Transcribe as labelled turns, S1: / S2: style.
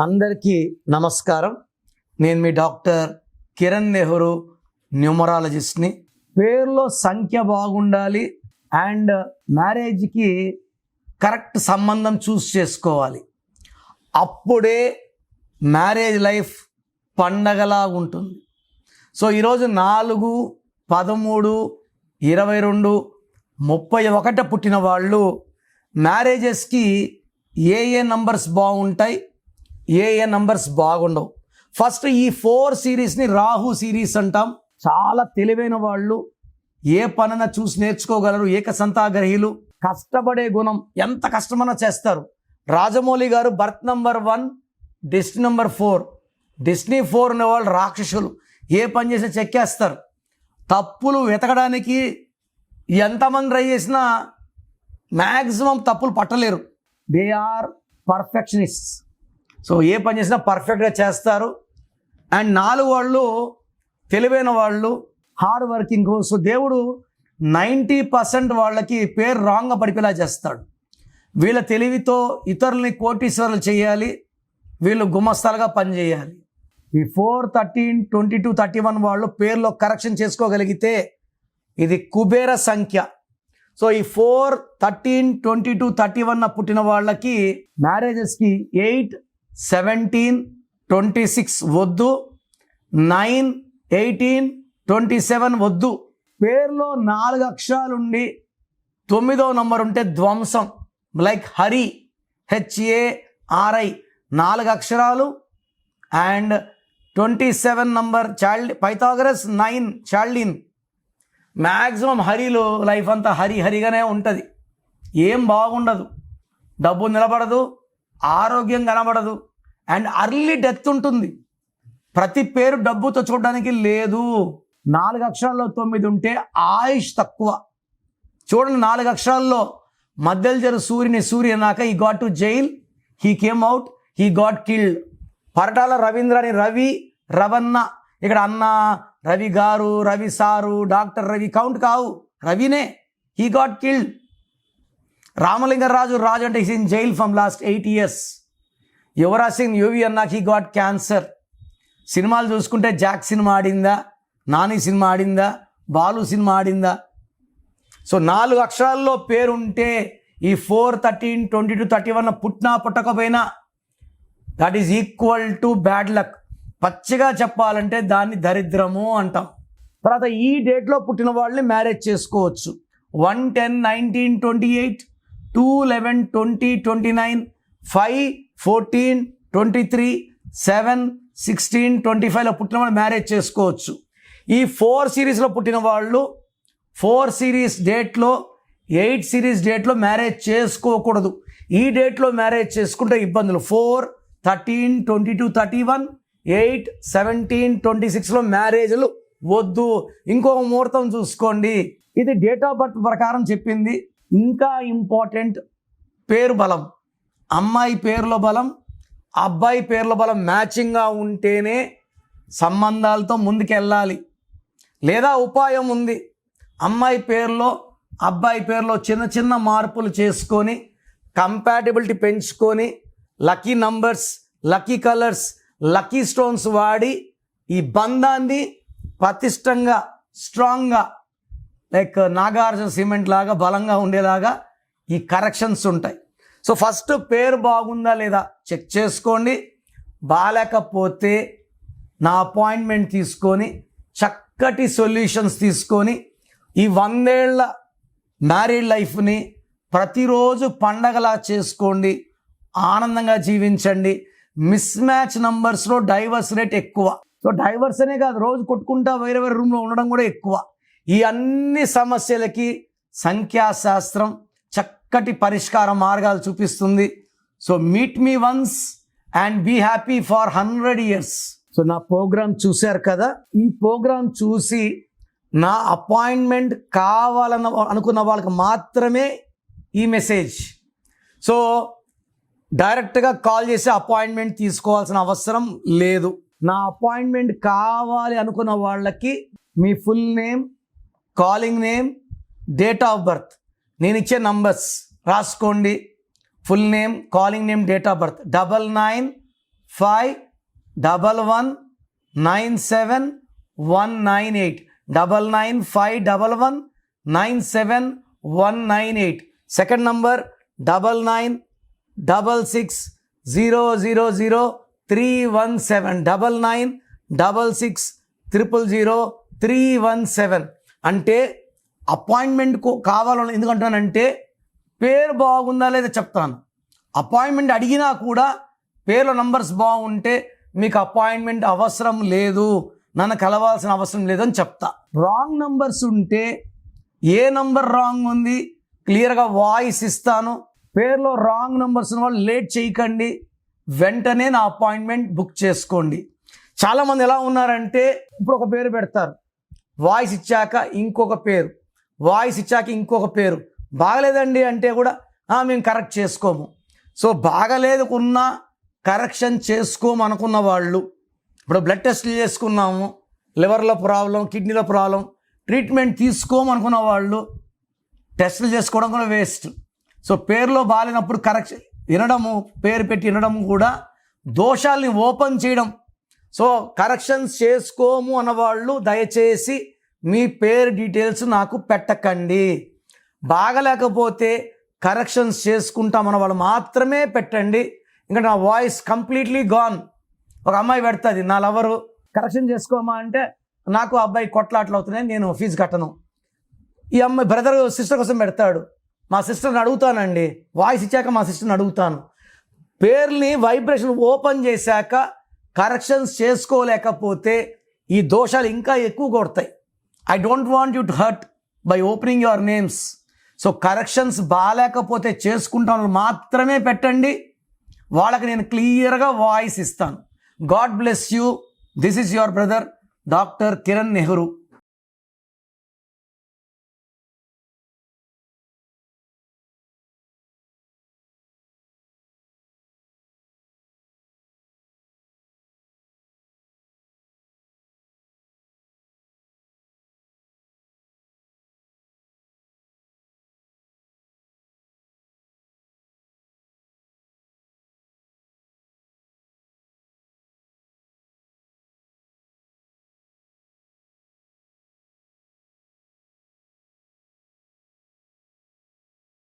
S1: అందరికీ నమస్కారం. నేను మీ డాక్టర్ కిరణ్ నెహ్రూ, న్యూమరాలజిస్ట్ని. పేరులో సంఖ్య బాగుండాలి అండ్ మ్యారేజ్కి కరెక్ట్ సంబంధం చేసుకోవాలి. అప్పుడే మ్యారేజ్ లైఫ్ పండగలా ఉంటుంది. సో ఈరోజు 4, 13, 22, 31 పుట్టిన వాళ్ళు మ్యారేజెస్కి ఏ నంబర్స్ బాగుంటాయి, ఏ నంబర్స్ బాగుండవు. ఫస్ట్ ఈ 4 సిరీస్ని రాహు సిరీస్ అంటాం. చాలా తెలివైన వాళ్ళు, ఏ పనైనా చూసి నేర్చుకోగలరు, ఏకసంతాగ్రహీలు, కష్టపడే గుణం, ఎంత కష్టమైనా చేస్తారు. రాజమౌళి గారు birth number 1, destiny number 4. Destiny 4 ఉన్న వాళ్ళు రాక్షసులు, ఏ పని చేసినా చెక్కేస్తారు. తప్పులు వెతకడానికి ఎంతమంది ట్రై చేసినా మ్యాక్సిమం తప్పులు పట్టలేరు. They are perfectionists. సో ఏ పని చేసినా పర్ఫెక్ట్గా చేస్తారు. అండ్ 4 వాళ్ళు తెలివైన వాళ్ళు, హార్డ్ వర్కింగ్. సో దేవుడు 90% వాళ్ళకి పేరు రాంగ్గా పడిపోయేలా చేస్తాడు. వీళ్ళ తెలివితో ఇతరులని కోటీశ్వరులు చేయాలి, వీళ్ళు గుమస్తాలుగా పనిచేయాలి. ఈ 4, 13, 22, 31 వాళ్ళు పేర్లో కరెక్షన్ చేసుకోగలిగితే ఇది కుబేర సంఖ్య. సో ఈ 4, 13, 22, 31 పుట్టిన వాళ్ళకి మ్యారేజెస్కి 8, 17, 26 వద్దు, 9, 18, 27 వద్దు. పేరులో 4 అక్షరాలుండి 9వ నంబర్ ఉంటే ధ్వంసం. లైక్ హరి, HARI 4 అక్షరాలు. And 27 number child, Pythagoras 9 child. Maximum హరిలో లైఫ్ అంతా హరిగానే ఉంటుంది. ఏం బాగుండదు, డబ్బు నిలబడదు, ఆరోగ్యం కనబడదు, అండ్ అర్లీ డెత్ ఉంటుంది. ప్రతి పేరు డబ్బుతో చూడడానికి లేదు. 4 అక్షరాల్లో 9 ఉంటే ఆయుష్ తక్కువ. చూడండి, 4 అక్షరాల్లో మధ్యలో జరు సూర్య అన్నాక ఈ got to jail, he came out, he got killed. Paritala రవీంద్రని రవి, రవన్న, ఇక్కడ అన్న, Ravi garu, Ravi sir, doctor Ravi count కావు, రవినే. He got killed. రామలింగరాజు అంటే is in jail from last 8 years. Yuvraj Singh Yuvi అన్నాక హీ గాట్ క్యాన్సర్. సినిమాలు చూసుకుంటే జాక్ సినిమా ఆడిందా, నాని సినిమా ఆడిందా, బాలు సినిమా ఆడిందా? సో 4 అక్షరాల్లో పేరుంటే ఈ 4, 13, 22, 31 పుట్టినా పుట్టకపోయినా that is equal to bad luck. పచ్చిగా చెప్పాలంటే దాన్ని దరిద్రము అంటాం. తర్వాత ఈ డేట్లో పుట్టిన వాళ్ళని మ్యారేజ్ చేసుకోవచ్చు. 1, 10, 19, 28, 2, 11, 20, 29, 5, 14, 23, 7, 16, 25లో పుట్టిన వాళ్ళు మ్యారేజ్ చేసుకోవచ్చు. ఈ 4 సిరీస్లో పుట్టిన వాళ్ళు 4 సిరీస్ డేట్లో, 8 సిరీస్ డేట్లో మ్యారేజ్ చేసుకోకూడదు. ఈ డేట్లో మ్యారేజ్ చేసుకుంటే ఇబ్బందులు. 4, 13, 22, 31, 8, 17, 26లో మ్యారేజ్లు వద్దు. ఇంకొక ముహూర్తం చూసుకోండి. ఇది డేట్ ఆఫ్ బర్త్ ప్రకారం చెప్పింది. ఇంకా ఇంపార్టెంట్, పేరు బలం. అమ్మాయి పేరులో బలం, అబ్బాయి పేరులో బలం మ్యాచింగ్గా ఉంటేనే సంబంధాలతో ముందుకెళ్ళాలి. లేదా ఉపాయం ఉంది, అమ్మాయి పేరులో అబ్బాయి పేరులో చిన్న మార్పులు చేసుకొని కంపాటిబిలిటీ పెంచుకొని lucky numbers, lucky colours, lucky stones వాడి ఈ బంధాన్ని పటిష్టంగా, స్ట్రాంగ్గా, లైక్ నాగార్జున సిమెంట్ లాగా బలంగా ఉండేలాగా ఈ కరెక్షన్స్ ఉంటాయి. సో ఫస్ట్ పేరు బాగుందా లేదా చెక్ చేసుకోండి. బాలేకపోతే నా అపాయింట్మెంట్ తీసుకొని చక్కటి సొల్యూషన్స్ తీసుకొని ఈ 100 ఏళ్ల మ్యారీడ్ లైఫ్ని ప్రతిరోజు పండగలా చేసుకోండి, ఆనందంగా జీవించండి. మిస్ మ్యాచ్ నంబర్స్లో డైవర్స్ రేట్ ఎక్కువ. సో డైవర్స్ అనే కాదు, రోజు కొట్టుకుంటా వేరే రూమ్లో ఉండడం కూడా ఎక్కువ. ఈ అన్ని సమస్యలకి సంఖ్యాశాస్త్రం చక్కటి పరిష్కార మార్గాలు చూపిస్తుంది. So meet me once and be happy for 100 years. So నా ప్రోగ్రామ్ చూశారు కదా, ఈ ప్రోగ్రామ్ చూసి నా అపాయింట్మెంట్ కావాలన్న అనుకున్న వాళ్ళకి మాత్రమే ఈ మెసేజ్. సో డైరెక్ట్గా కాల్ చేసి అపాయింట్మెంట్ తీసుకోవాల్సిన అవసరం లేదు. నా అపాయింట్మెంట్ కావాలి అనుకున్న వాళ్ళకి మీ full name, calling name, date of birth, నేను ఇచ్చే నంబర్స్ రాసుకోండి. Full name, calling name, date of birth 99 9951971998 9951197198. Second number 9966000317 9966000317. అంటే అపాయింట్మెంట్ కావాలని ఎందుకంటానంటే పేరు బాగుందా లేదా చెప్తాను. అపాయింట్మెంట్ అడిగినా కూడా పేర్లో నంబర్స్ బాగుంటే మీకు అపాయింట్మెంట్ అవసరం లేదు, నన్ను కలవాల్సిన అవసరం లేదని చెప్తా. రాంగ్ నంబర్స్ ఉంటే ఏ నంబర్ రాంగ్ ఉంది క్లియర్గా వాయిస్ ఇస్తాను. పేర్లో రాంగ్ నంబర్స్ ఉన్న వాళ్ళు లేట్ చేయకండి, వెంటనే నా అపాయింట్మెంట్ బుక్ చేసుకోండి. చాలామంది ఎలా ఉన్నారంటే ఇప్పుడు ఒక పేరు పెడతారు, వాయిస్ ఇచ్చాక ఇంకొక పేరు, వాయిస్ ఇచ్చాక ఇంకొక పేరు. బాగలేదండి అంటే కూడా మేము కరెక్ట్ చేసుకోము. సో బాగలేదుకున్నా కరెక్షన్ చేసుకోమనుకున్న వాళ్ళు, ఇప్పుడు బ్లడ్ టెస్ట్లు చేసుకున్నాము, లివర్లో ప్రాబ్లం, కిడ్నీలో ప్రాబ్లం, ట్రీట్మెంట్ తీసుకోమనుకున్న వాళ్ళు టెస్టులు చేసుకోవడం కూడా వేస్ట్. సో పేరులో బాగాలేనప్పుడు కరెక్షన్ వినడము, పేరు పెట్టి వినడము కూడా దోషాల్ని ఓపెన్ చేయడం. సో కరెక్షన్స్ చేసుకోము అన్నవాళ్ళు దయచేసి మీ పేరు డీటెయిల్స్ నాకు పెట్టకండి. బాగలేకపోతే కరెక్షన్స్ చేసుకుంటామన్న వాళ్ళు మాత్రమే పెట్టండి. ఇంకా నా వాయిస్ కంప్లీట్లీ గాన్. ఒక అమ్మాయి పెడుతుంది, నా లవరు కరెక్షన్ చేసుకోమా అంటే నాకు అబ్బాయి కొట్లాట్లు అవుతున్నాయి, నేను ఫీజు కట్టను. ఈ అమ్మాయి బ్రదర్ సిస్టర్ కోసం పెడతాడు, మా సిస్టర్ని అడుగుతానండి, వాయిస్ ఇచ్చాక మా సిస్టర్ని అడుగుతాను. పేర్ని వైబ్రేషన్ ఓపెన్ చేశాక కరెక్షన్స్ చేసుకోలేకపోతే ఈ దోషాలు ఇంకా ఎక్కువ కొడతాయి. I don't want you to hurt by opening your names. So corrections బాగాలేకపోతే చేసుకుంటాను మాత్రమే పెట్టండి, వాళ్ళకి నేను క్లియర్గా వాయిస్ ఇస్తాను. God bless you. This is your brother doctor Kiran Nehru.